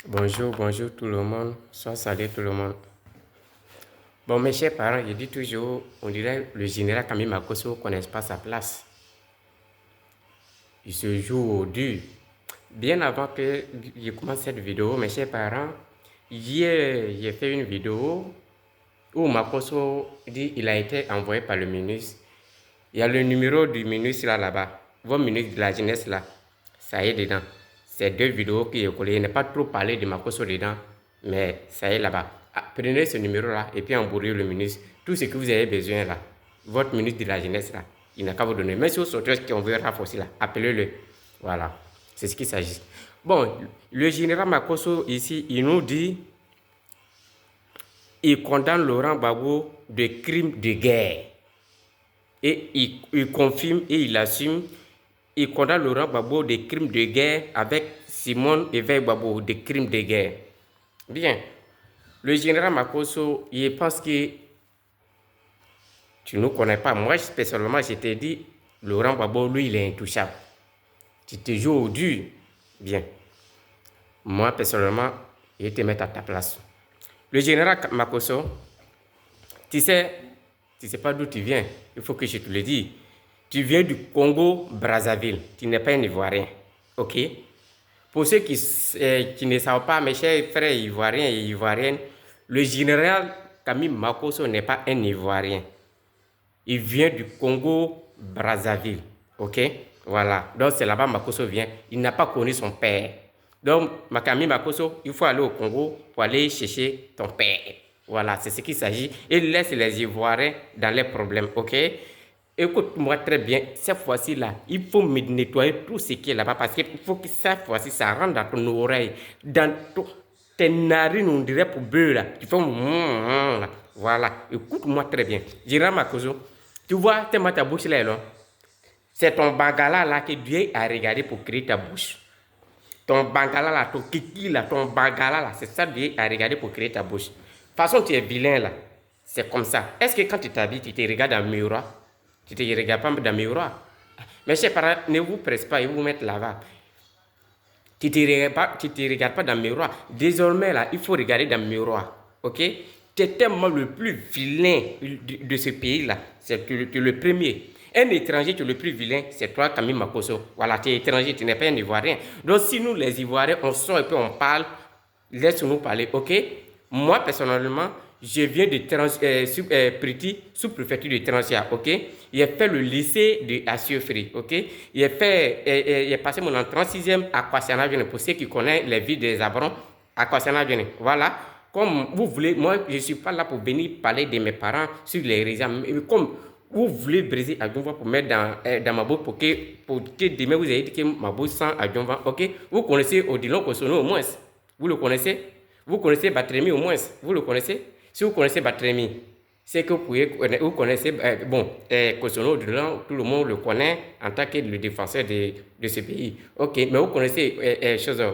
Bonjour, bonjour tout le monde. Sois salué tout le monde. Bon, mes chers parents, je dis toujours, on dirait le général Camille Makosso ne connaît pas sa place. Il se joue au dur. Bien avant que je commence cette vidéo, mes chers parents, hier, j'ai fait une vidéo où Makosso dit qu'il a été envoyé par le ministre. Il y a le numéro du ministre là-bas, votre ministre de la jeunesse là, ça y est dedans. C'est deux vidéos qui est collé. Il n'est pas trop parlé de Makosso dedans, mais ça y est là-bas. Prenez ce numéro-là et puis envoyez le ministre. Tout ce que vous avez besoin là, votre ministre de la jeunesse là, il n'a qu'à vous donner. Même si vous sortez qu'on veut renforcer là, appelez-le. Voilà, c'est ce qu'il s'agit. Bon, le général Makosso ici, il nous dit, il condamne Laurent Gbagbo de crimes de guerre. Et il confirme et il assume, il condamne Laurent Gbagbo des crimes de guerre avec Simone Veil Gbagbo des crimes de guerre. Bien, le général Makosso, il pense que tu ne connais pas. Moi, personnellement, je t'ai dit, Laurent Gbagbo, lui, il est intouchable. Tu te joues au dur. Bien. Moi, personnellement, je vais te mettre à ta place. Le général Makosso, tu sais pas d'où tu viens. Il faut que je te le dise. Tu viens du Congo-Brazzaville. Tu n'es pas un Ivoirien. OK? Pour ceux qui ne savent pas, mes chers frères Ivoiriens et Ivoiriennes, le général Camille Makosso n'est pas un Ivoirien. Il vient du Congo-Brazzaville. OK? Voilà. Donc, c'est là-bas Makosso vient. Il n'a pas connu son père. Donc, Camille Makosso, il faut aller au Congo pour aller chercher ton père. Voilà, c'est ce qu'il s'agit. Il laisse les Ivoiriens dans les problèmes. OK? Écoute-moi très bien, cette fois-ci-là, il faut me nettoyer tout ce qui est là-bas parce qu'il faut que cette fois-ci, ça rentre dans ton oreille, dans tes narines, on dirait pour beurre là. Tu fais là. Voilà, écoute-moi très bien. Général Makosso, tu vois, ta bouche là, c'est ton bangala là que Dieu a regardé pour créer ta bouche. Ton bangala là, ton kiki là, ton bangala là, c'est ça Dieu a regardé pour créer ta bouche. De toute façon, tu es vilain là. C'est comme ça. Est-ce que quand tu t'habilles, tu te regardes dans le miroir? Tu ne te regardes pas dans le miroir. Mais chers parents, ne vous pressez pas et vous mettez là-bas. Tu ne te regardes pas dans le miroir. Désormais, là, il faut regarder dans le miroir. OK? Tu es tellement le plus vilain de ce pays-là. Tu es le premier. Un étranger, tu es le plus vilain, c'est toi, Camille Makosso. Voilà, tu es étranger, tu n'es pas un Ivoirien. Donc, si nous, les Ivoiriens, on sort et puis on parle, laisse-nous parler. OK? Moi, personnellement, je viens de Priti, sous-préfecture de Transia, ok? J'ai fait le lycée de Assieux-Free, ok? J'ai passé mon entrée en 6e à Kwasiana Vienne. Pour ceux qui connaissent les villes des Abrons, à Kwasiana Vienne. Voilà. Comme vous voulez, moi, je ne suis pas là pour venir parler de mes parents sur les réseaux. Comme vous voulez briser Adjumva pour mettre dans ma bouche pour que demain vous ayez dit que ma bouche sent Adjumva, ok? Vous connaissez Odilon Kosono au moins? Vous le connaissez? Vous connaissez Batremi au moins? Vous le connaissez? Si vous connaissez Batremi, c'est que vous connaissez, Kosono, tout le monde le connaît en tant que le défenseur de ce pays. Ok, mais vous connaissez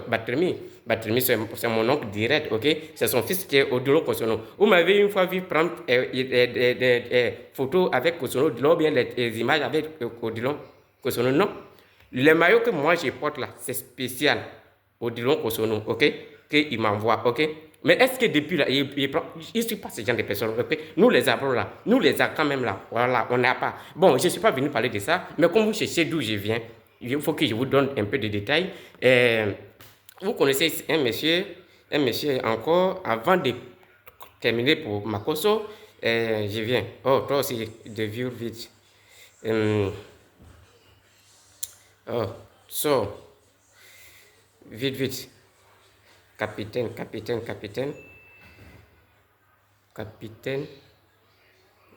Batremi. Batremi, c'est mon oncle direct, ok? C'est son fils qui est Odilo Kosono. Vous m'avez une fois vu prendre des photos avec Kosono, ou bien les images avec Odilo Kosono, non? Le maillot que moi je porte là, c'est spécial. Odilon Kosono, ok? Qu'il m'envoie, ok? Mais est-ce que depuis là, il ne suis pas ce genre de personnes, ok? Nous les avons là, nous les avons quand même là, voilà, on n'a pas. Bon, je ne suis pas venu parler de ça, mais comme vous cherchez d'où je viens, il faut que je vous donne un peu de détails. Vous connaissez un monsieur encore, avant de terminer pour Makosso, je viens. Oh, toi aussi, de vivre vite. Vite, vite. Capitaine.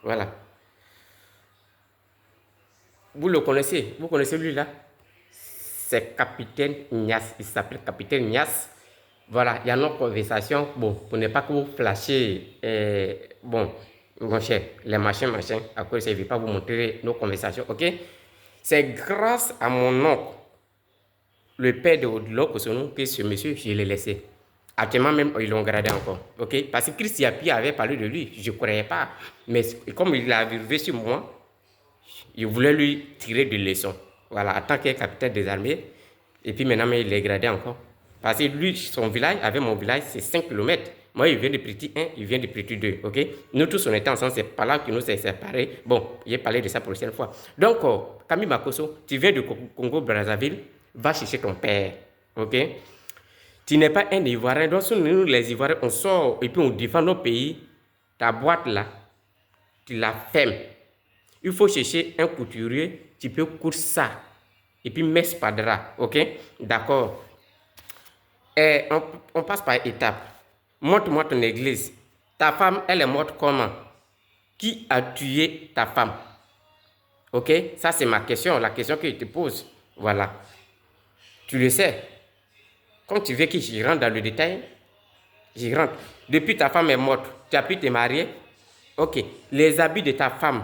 Voilà. Vous le connaissez? Vous connaissez lui là? C'est Capitaine Nias. Il s'appelle Capitaine Nias. Voilà, il y a nos conversations. Bon, pour ne pas que vous flashez, mon cher, les machins, à cause je ne vais pas vous montrer nos conversations, ok? C'est grâce à mon oncle, le père de Odilo Kosono, que ce monsieur, je l'ai laissé. Actuellement même, ils l'ont gradé encore. Ok? Parce que Christian Pi avait parlé de lui. Je ne croyais pas. Mais comme il a arrivé sur moi, il voulait lui tirer des leçons. Voilà, en tant que capitaine des armées. Et puis maintenant, il est gradé encore. Parce que lui, son village, avec mon village, c'est 5 km. Moi, il vient de Petit 1, il vient de Petit 2, ok? Nous tous, on était ensemble, c'est pas là que nous sommes séparés. Bon, j'ai parlé de ça pour la prochaine fois. Donc, Camille Makosso, tu viens du Congo-Brazzaville, va chercher ton père, ok? Tu n'es pas un Ivoirien. Donc, nous, les Ivoiriens, on sort et puis on défend nos pays. Ta boîte là, tu la fermes. Il faut chercher un couturier, tu peux coudre ça. Et puis, mets spadra, ok? D'accord. On passe par étapes. Montre-moi ton église. Ta femme, elle est morte comment? Qui a tué ta femme? Ok? Ça, c'est ma question, la question que je te pose. Voilà. Tu le sais. Quand tu veux que j'y rentre dans le détail, j'y rentre. Depuis ta femme est morte, tu as pu te marier? Ok. Les habits de ta femme,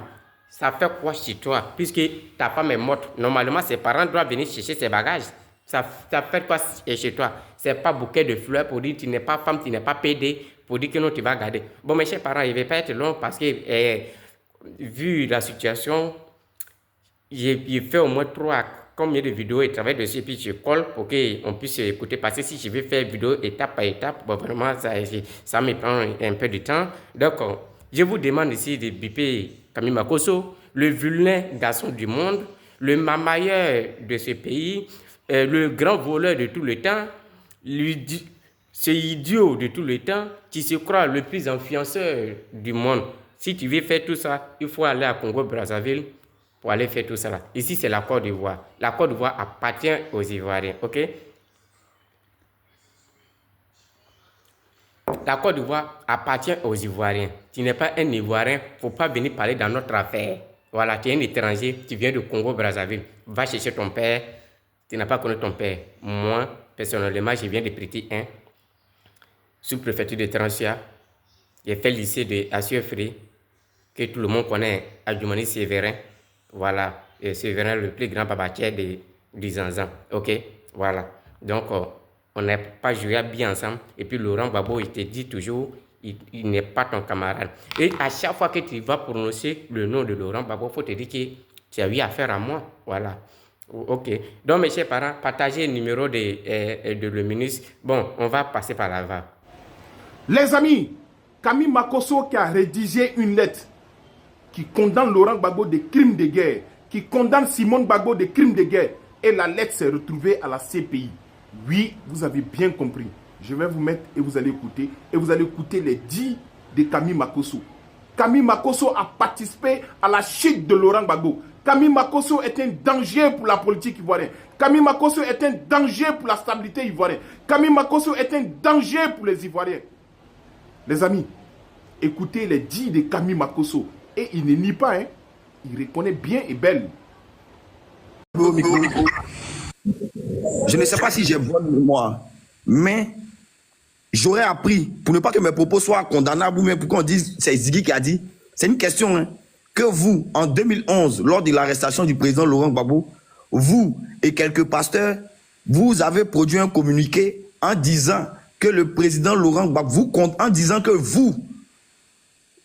ça fait quoi chez toi? Puisque ta femme est morte, normalement, ses parents doivent venir chercher ses bagages. Ça fait quoi chez toi? C'est pas bouquet de fleurs pour dire que tu n'es pas femme, tu n'es pas pédé, pour dire que non, tu vas garder. Bon, mes chers parents, il ne va pas être long parce que, vu la situation, j'ai fait au moins 3 combien de vidéos et travaille dessus, et puis je colle pour qu'on puisse écouter. Parce que si je vais faire vidéo étape par étape, bon, vraiment, ça me prend un peu de temps. Donc, je vous demande ici de biper Camille Makosso, le vilain garçon du monde, le mamailleur de ce pays, le grand voleur de tout le temps, ce idiot de tout le temps, qui se croit le plus influenceur du monde. Si tu veux faire tout ça, il faut aller à Congo-Brazzaville pour aller faire tout ça là. Ici, c'est la Côte d'Ivoire. La Côte d'Ivoire appartient aux Ivoiriens, ok? La Côte d'Ivoire appartient aux Ivoiriens. Tu n'es pas un Ivoirien, il ne faut pas venir parler dans notre affaire. Voilà, tu es un étranger, tu viens de Congo-Brazzaville. Va chercher ton père. Tu n'as pas connu ton père. Moi, personnellement, je viens de Petit 1, sous-préfecture de Transia. J'ai fait le lycée de Assuefri, que tout le monde connaît, Adjoumani Sévérin. Voilà, et Sévérin, le plus grand babatier de Zanzan. Ok, voilà. Donc, on n'a pas joué bien ensemble. Et puis, Laurent Gbagbo, il te dit toujours, il n'est pas ton camarade. Et à chaque fois que tu vas prononcer le nom de Laurent Gbagbo, il faut te dire que tu as eu affaire à moi. Voilà. Ok. Donc, mes chers parents, partagez le numéro de le ministre. Bon, on va passer par là-bas. Les amis, Camille Makosso qui a rédigé une lettre qui condamne Laurent Gbagbo des crimes de guerre, qui condamne Simone Gbagbo des crimes de guerre, et la lettre s'est retrouvée à la CPI. Oui, vous avez bien compris. Je vais vous mettre et vous allez écouter les dits de Camille Makosso. Camille Makosso a participé à la chute de Laurent Gbagbo. Camille Makosso est un danger pour la politique ivoirienne. Camille Makosso est un danger pour la stabilité ivoirienne. Camille Makosso est un danger pour les Ivoiriens. Les amis, écoutez les dits de Camille Makosso. Et il ne nie pas, hein. Il reconnaît bien et belle. Je ne sais pas si j'ai bonne mémoire, mais j'aurais appris, pour ne pas que mes propos soient condamnables, ou même pour qu'on dise c'est Ziggy qui a dit, c'est une question, hein, que vous, en 2011, lors de l'arrestation du président Laurent Gbagbo, vous et quelques pasteurs, vous avez produit un communiqué en disant que le président Laurent Gbagbo, en disant que vous,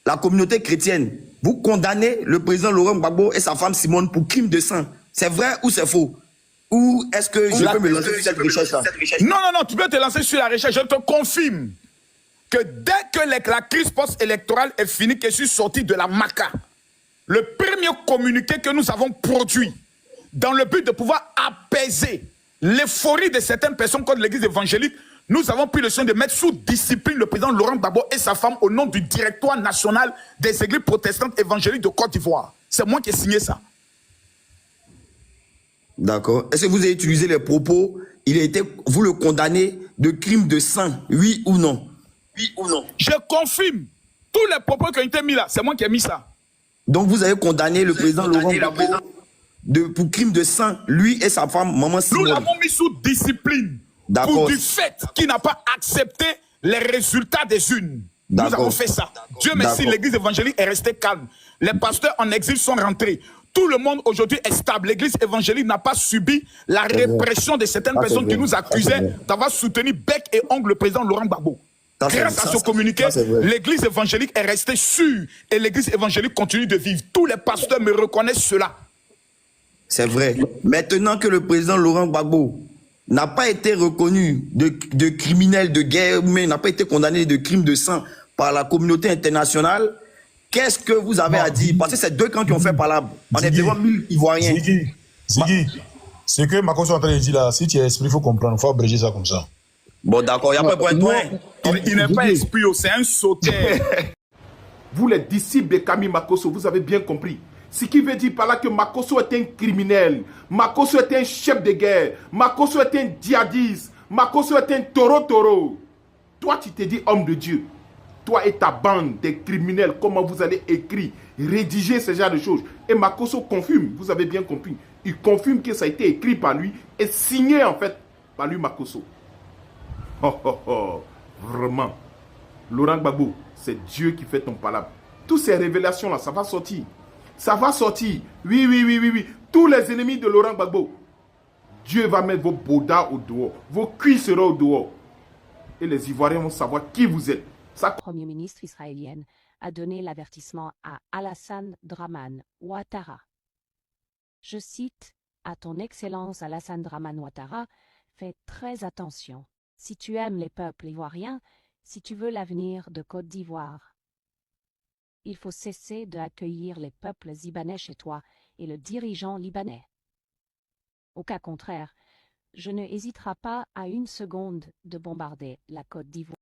la communauté chrétienne, vous condamnez le président Laurent Gbagbo et sa femme Simone pour crime de sang. C'est vrai ou c'est faux? Ou est-ce que je peux me lancer sur cette recherche-là? Non, tu peux te lancer sur la recherche. Je te confirme que dès que la crise post-électorale est finie, que je suis sorti de la MACA, le premier communiqué que nous avons produit dans le but de pouvoir apaiser l'euphorie de certaines personnes contre l'église évangélique, nous avons pris le soin de mettre sous discipline le président Laurent Gbagbo et sa femme au nom du directoire national des églises protestantes évangéliques de Côte d'Ivoire. C'est moi qui ai signé ça. D'accord. Est-ce que vous avez utilisé les propos, vous le condamnez de crime de sang, oui ou non? Oui ou non? Je confirme. Tous les propos qui ont été mis là, c'est moi qui ai mis ça. Donc vous avez condamné le président Laurent Gbagbo pour crime de sang, lui et sa femme, maman Simone. Nous l'avons mis sous discipline. Pour du fait qu'il n'a pas accepté les résultats des urnes. Nous avons fait ça. Dieu merci, l'église évangélique est restée calme. Les pasteurs en exil sont rentrés. Tout le monde aujourd'hui est stable. L'église évangélique n'a pas subi la répression de certaines personnes qui nous accusaient d'avoir soutenu bec et ongle le président Laurent Gbagbo. Grâce à ce communiqué, l'église évangélique est restée sûre et l'église évangélique continue de vivre. Tous les pasteurs me reconnaissent cela. C'est vrai. Maintenant que le président Laurent Gbagbo n'a pas été reconnu de criminel de guerre, mais n'a pas été condamné de crimes de sang par la communauté internationale, qu'est-ce que vous avez à dire? Parce que c'est deux camps qui ont fait par là. On est devant 1000 Ivoiriens. Ziggy, ce que Makosso est en train de dire là, si tu es esprit, il faut comprendre, il faut abréger ça comme ça. Bon, d'accord, il n'y a pas de problème. Il n'est pas esprit, c'est un sauteur. Vous les disciples de Camille Makosso, vous avez bien compris. Ce qui veut dire par là que Makosso est un criminel, Makosso est un chef de guerre, Makosso est un djihadiste, Makosso est un taureau. Toi, tu te dis homme de Dieu. Toi et ta bande des criminels, comment vous allez écrire, rédiger ce genre de choses. Et Makosso confirme, vous avez bien compris. Il confirme que ça a été écrit par lui et signé en fait par lui, Makosso. Vraiment. Laurent Gbagbo, c'est Dieu qui fait ton palabre. Toutes ces révélations-là, ça va sortir. Ça va sortir. Oui. Tous les ennemis de Laurent Gbagbo, Dieu va mettre vos baudards au dehors. Vos cuits seront au dehors. Et les Ivoiriens vont savoir qui vous êtes. Le Premier ministre israélien a donné l'avertissement à Alassane Draman Ouattara. Je cite, « À ton Excellence Alassane Draman Ouattara, fais très attention. Si tu aimes les peuples ivoiriens, si tu veux l'avenir de Côte d'Ivoire, il faut cesser d'accueillir les peuples libanais chez toi et le dirigeant libanais. Au cas contraire, je ne hésiterai pas à une seconde de bombarder la Côte d'Ivoire. »